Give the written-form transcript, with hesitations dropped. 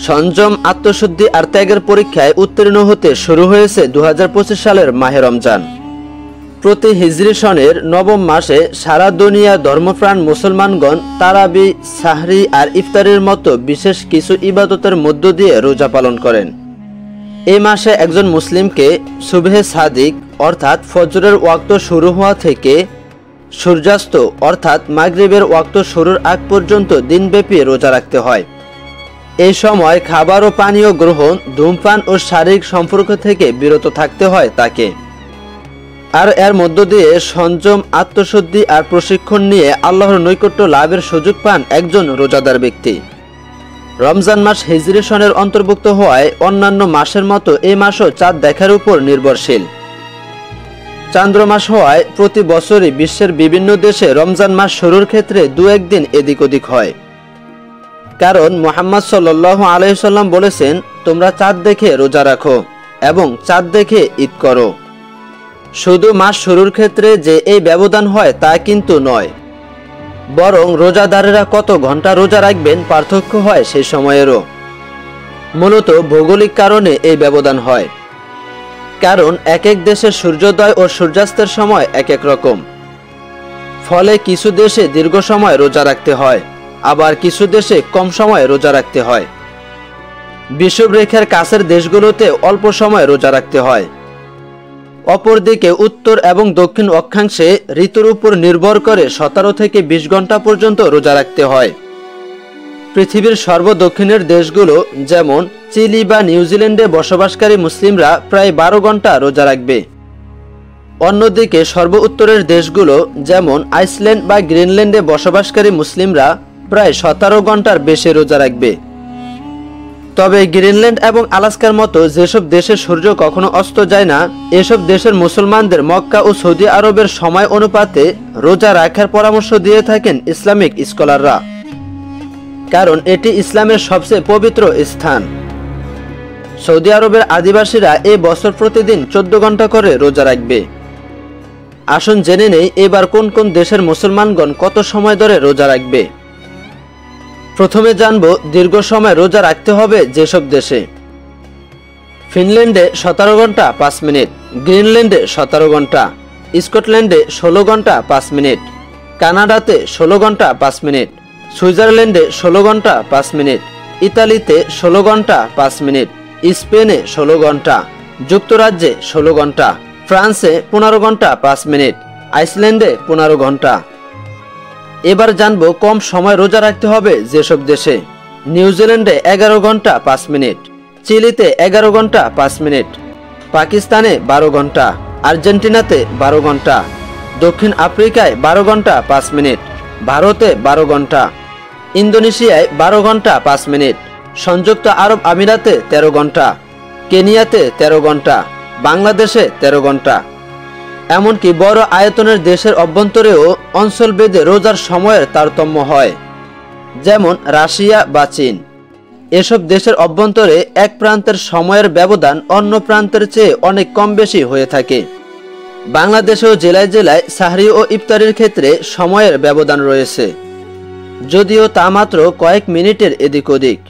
সংযম, আত্মশুদ্ধি আর ত্যাগের পরীক্ষায় উত্তীর্ণ হতে শুরু হয়েছে 2025 সালের মাহে রমজান। প্রতি হিজরি সনের নবম মাসে সারা দুনিয়া ধর্মপ্রাণ মুসলমানগণ তারাবি, সাহরি আর ইফতারের মতো বিশেষ কিছু ইবাদতের মধ্য দিয়ে রোজা পালন করেন। এই মাসে একজন মুসলিমকে সুবহে সাদিক অর্থাৎ ফজরের ওয়াক্ত শুরু হওয়া থেকে সূর্যাস্ত অর্থাৎ মাগরিবের ওয়াক্ত শুরুর আগ পর্যন্ত দিনব্যাপী রোজা রাখতে হয়। এই সময় খাবার ও পানীয় গ্রহণ, ধূমপান ও শারীরিক সম্পর্ক থেকে বিরত থাকতে হয় তাকে। আর এর মধ্য দিয়ে সংযম, আত্মশুদ্ধি আর প্রশিক্ষণ নিয়ে আল্লাহর নৈকট্য লাভের সুযোগ পান একজন রোজাদার ব্যক্তি। রমজান মাস হিজরি সনের অন্তর্ভুক্ত হওয়ায় অন্যান্য মাসের মতো এই মাসও চাঁদ দেখার উপর নির্ভরশীল। চান্দ্র মাস হওয়ায় প্রতি বছরই বিশ্বের বিভিন্ন দেশে রমজান মাস শুরুর ক্ষেত্রে দু একদিন এদিক ওদিক হয়। কারণ মুহাম্মদ সাল্লাল্লাহু আলাইহি সাল্লাম বলেছেন, তোমরা চাঁদ দেখে রোজা রাখো এবং চাঁদ দেখে ঈদ করো। শুধু মাস শুরুর ক্ষেত্রে যে এই ব্যবধান হয় তা কিন্তু নয়, বরং রোজাদারেরা কত ঘন্টা রোজা রাখবেন পার্থক্য হয় সেই সময়েরও। মূলত ভৌগোলিক কারণে এই ব্যবধান হয়, কারণ এক এক দেশের সূর্যোদয় ও সূর্যাস্তের সময় এক এক রকম। ফলে কিছু দেশে দীর্ঘ সময় রোজা রাখতে হয়, আবার কিছু দেশে কম সময় রোজা রাখতে হয়। বিষুবরেখার কাছের দেশগুলোতে অল্প সময় রোজা রাখতে হয়। অপরদিকে উত্তর এবং দক্ষিণ অক্ষাংশে ঋতুর উপর নির্ভর করে 17 থেকে 20 ঘন্টা পর্যন্ত রোজা রাখতে হয়। পৃথিবীর সর্বদক্ষিণের দেশগুলো যেমন চিলি বা নিউজিল্যান্ডে বসবাসকারী মুসলিমরা প্রায় 12 ঘন্টা রোজা রাখবে। অন্যদিকে সর্ব উত্তরের দেশগুলো যেমন আইসল্যান্ড বা গ্রিনল্যান্ডে বসবাসকারী মুসলিমরা প্রায় 17 ঘন্টার বেশি রোজা রাখবে। তবে গ্রিনল্যান্ড এবং আলাস্কার মতো যেসব দেশে সূর্য কখনো অস্ত যায় না, এসব দেশের মুসলমানদের মক্কা ও সৌদি আরবের সময় অনুপাতে রোজা রাখার পরামর্শ দিয়ে থাকেন ইসলামিক স্কলাররা, কারণ এটি ইসলামের সবচেয়ে পবিত্র স্থান। সৌদি আরবের আদিবাসীরা এই বছর প্রতিদিন 14 ঘন্টা করে রোজা রাখবে। আসুন জেনে নেই এবার কোন কোন দেশের মুসলমানগণ কত সময় ধরে রোজা রাখবে। প্রথমে জানব দীর্ঘ সময় রোজা রাখতে হবে যেসব দেশে। ফিনল্যান্ডে 17 ঘন্টা 5 মিনিট, গ্রিনল্যান্ডে 17 ঘন্টা, স্কটল্যান্ডে 16 ঘন্টা 5 মিনিট, কানাডাতে 16 ঘন্টা 5 মিনিট, সুইজারল্যান্ডে 16 ঘন্টা 5 মিনিট, ইতালিতে 16 ঘন্টা 5 মিনিট, স্পেনে 16 ঘন্টা, যুক্তরাজ্যে 16 ঘন্টা, ফ্রান্সে 15 ঘন্টা 5 মিনিট, আইসল্যান্ডে 15 ঘন্টা। এবার জানবো কম সময় রোজা রাখতে হবে যেসব দেশে। নিউজিল্যান্ডে 11 ঘন্টা 5 মিনিট, চিলিতে 11 ঘন্টা 5 মিনিট, পাকিস্তানে 12 ঘন্টা, আর্জেন্টিনাতে 12 ঘন্টা, দক্ষিণ আফ্রিকায় 12 ঘন্টা 5 মিনিট, ভারতে 12 ঘন্টা, ইন্দোনেশিয়ায় 12 ঘন্টা 5 মিনিট, সংযুক্ত আরব আমিরাতে 13 ঘন্টা, কেনিয়াতে 13 ঘন্টা, বাংলাদেশে 13 ঘন্টা। এমনকি বড় আয়তনের দেশের অভ্যন্তরেও অঞ্চলভেদে রোজার সময়ের তারতম্য হয়, যেমন রাশিয়া বা চীন। এসব দেশের অভ্যন্তরে এক প্রান্তের সময়ের ব্যবধান অন্য প্রান্তের চেয়ে অনেক কম বেশি হয়ে থাকে। বাংলাদেশেও জেলায় জেলায় সাহরি ও ইফতারির ক্ষেত্রে সময়ের ব্যবধান রয়েছে, যদিও তা মাত্র কয়েক মিনিটের এদিক ওদিক।